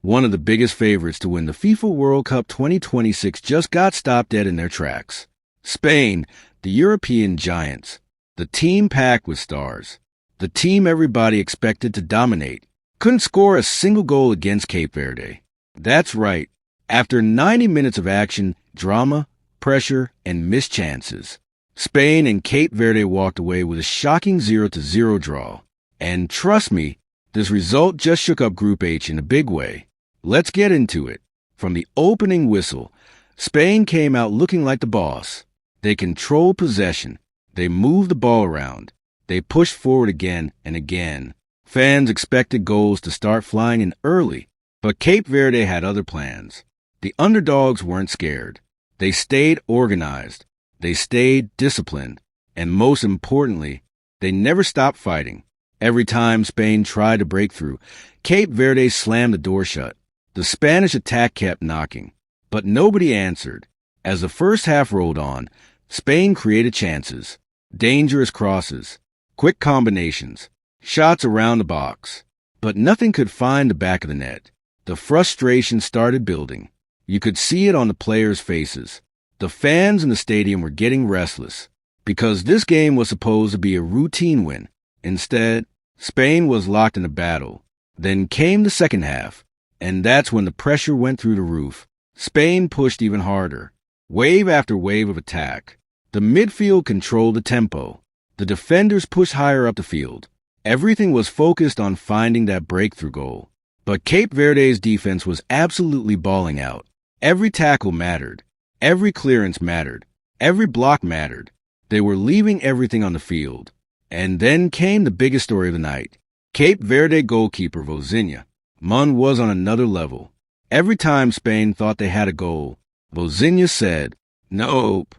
one of the biggest favorites to win the FIFA World Cup 2026, just got stopped dead in their tracks. Spain, the European giants, the team packed with stars, the team everybody expected to dominate, couldn't score a single goal against Cape Verde. That's right. After 90 minutes of action, drama, pressure, and missed chances, Spain and Cape Verde walked away with a shocking 0-0 draw. And trust me, this result just shook up Group H in a big way. Let's get into it. From the opening whistle, Spain came out looking like the boss. They controlled possession. They moved the ball around. They pushed forward again and again. Fans expected goals to start flying in early, but Cape Verde had other plans. The underdogs weren't scared. They stayed organized. They stayed disciplined. And most importantly, they never stopped fighting. Every time Spain tried to break through, Cape Verde slammed the door shut. The Spanish attack kept knocking, but nobody answered. As the first half rolled on, Spain created chances, dangerous crosses, quick combinations, shots around the box, but nothing could find the back of the net. The frustration started building. You could see it on the players' faces. The fans in the stadium were getting restless because this game was supposed to be a routine win. Instead, Spain was locked in a battle. Then came the second half, and that's when the pressure went through the roof. Spain pushed even harder, wave after wave of attack. The midfield controlled the tempo. The defenders pushed higher up the field. Everything was focused on finding that breakthrough goal. But Cape Verde's defense was absolutely balling out. Every tackle mattered. Every clearance mattered. Every block mattered. They were leaving everything on the field. And then came the biggest story of the night. Cape Verde goalkeeper Vozinha. Man was on another level. Every time Spain thought they had a goal, Vozinha said, "Nope."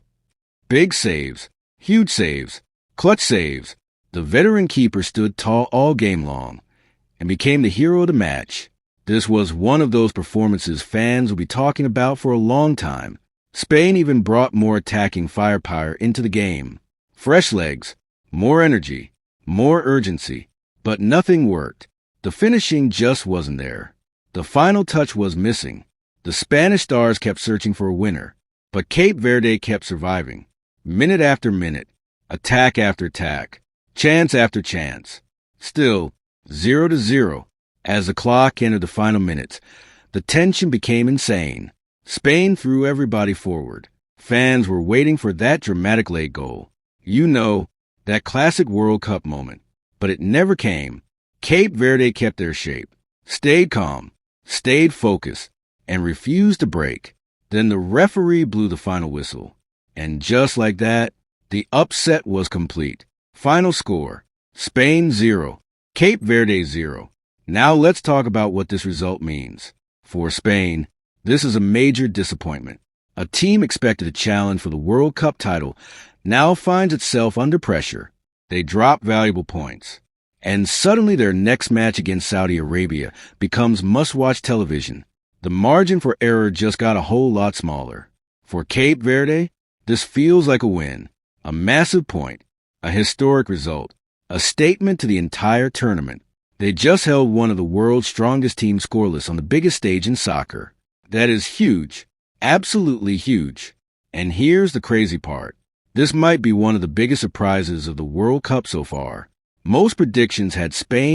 Big saves, huge saves, clutch saves. The veteran keeper stood tall all game long and became the hero of the match. This was one of those performances fans will be talking about for a long time. Spain even brought more attacking firepower into the game. Fresh legs, more energy, more urgency, but nothing worked. The finishing just wasn't there. The final touch was missing. The Spanish stars kept searching for a winner, but Cape Verde kept surviving. Minute after minute, attack after attack, chance after chance. Still, 0-0. As the clock entered the final minutes, the tension became insane. Spain threw everybody forward. Fans were waiting for that dramatic late goal. You know, that classic World Cup moment. But it never came. Cape Verde kept their shape, stayed calm, stayed focused, and refused to break. Then the referee blew the final whistle. And just like that, the upset was complete. Final score, Spain 0, Cape Verde 0. Now let's talk about what this result means. For Spain, this is a major disappointment. A team expected to challenge for the World Cup title now finds itself under pressure. They drop valuable points. And suddenly their next match against Saudi Arabia becomes must-watch television. The margin for error just got a whole lot smaller. For Cape Verde, this feels like a win, a massive point, a historic result, a statement to the entire tournament. They just held one of the world's strongest teams scoreless on the biggest stage in soccer. That is huge, absolutely huge. And here's the crazy part. This might be one of the biggest surprises of the World Cup so far. Most predictions had Spain